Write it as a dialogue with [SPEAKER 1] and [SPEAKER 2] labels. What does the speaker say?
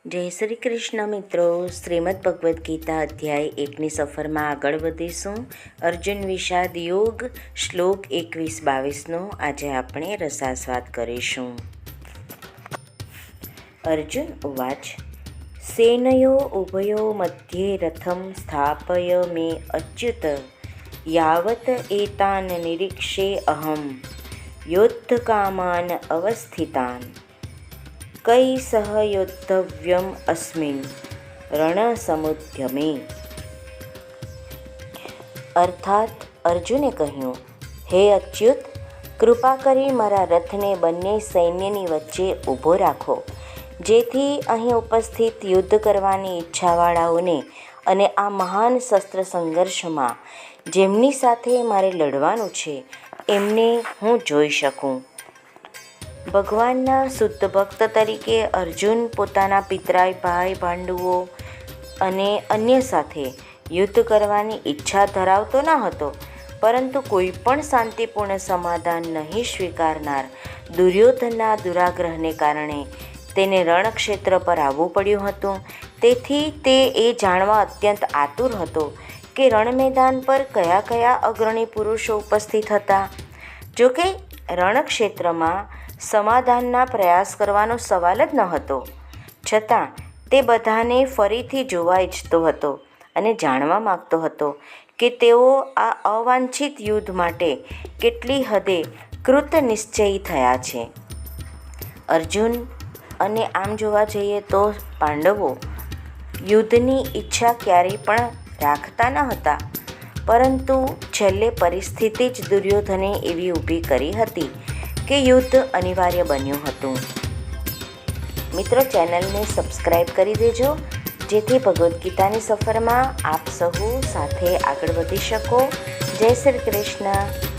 [SPEAKER 1] જય શ્રી કૃષ્ણ મિત્રો. શ્રીમદ ભગવદ્ ગીતા અધ્યાય 1ની સફરમાં આગળ વધીશું. અર્જુન વિષાદ યોગ શ્લોક 21-22નો આજે આપણે રસાસ્વાદ કરીશું. અર્જુન ઉવાચ સેનયો ઉભયો મધ્યે રથમ સ્થાપય મે અચ્યુત યાવત એતાન નિરીક્ષે અહમ યોદ્ધકામાન અવસ્થિતાન કઈ સહ યોદ્ધવ્યમ અસ્મિન રણસમુદ્યમે. અર્થાત અર્જુને કહ્યું, હે અચ્યુત, કૃપા કરી મારા રથને બંને સૈન્યની વચ્ચે ઊભો રાખો, જેથી અહીં ઉપસ્થિત યુદ્ધ કરવાની ઈચ્છાવાળાઓને અને આ મહાન શસ્ત્ર સંઘર્ષમાં જેમની સાથે મારે લડવાનું છે એમને હું જોઈ શકું. ભગવાનના શુદ્ધ ભક્ત તરીકે અર્જુન પોતાના પિતરાઈ ભાઈ પાંડવો અને અન્ય સાથે યુદ્ધ કરવાની ઈચ્છા ધરાવતો ન હતો, પરંતુ કોઈ પણ શાંતિપૂર્ણ સમાધાન નહીં સ્વીકારનાર દુર્યોધનના દુરાગ્રહને કારણે તેને રણક્ષેત્ર પર આવવું પડ્યું હતું. તેથી તે એ જાણવા અત્યંત આતુર હતો કે રણ મેદાન પર કયા કયા અગ્રણી પુરુષો ઉપસ્થિત હતા. જોકે રણક્ષેત્રમાં સમાધાનના પ્રયાસ કરવાનો સવાલ જ ન હતો, છતાં તે બધાને ફરીથી જોવા ઈચ્છતો હતો અને જાણવા માગતો હતો કે તેઓ આ અવાંછિત યુદ્ધ માટે કેટલી હદે કૃત નિશ્ચયી થયા છે. અર્જુન અને આમ જોવા જઈએ તો પાંડવો યુદ્ધની ઈચ્છા ક્યારેય પણ રાખતા ન હતા, પરંતુ છેલ્લે પરિસ્થિતિ જ દુર્યોધને એવી ઊભી કરી હતી કે યુદ્ધ અનિવાર્ય બન્યું હતું. મિત્રો, ચેનલને સબસ્ક્રાઈબ કરી દેજો, જેથી ભગવદ્ ગીતાની સફરમાં આપ સહુ સાથે આગળ વધી શકો. જય શ્રી કૃષ્ણ.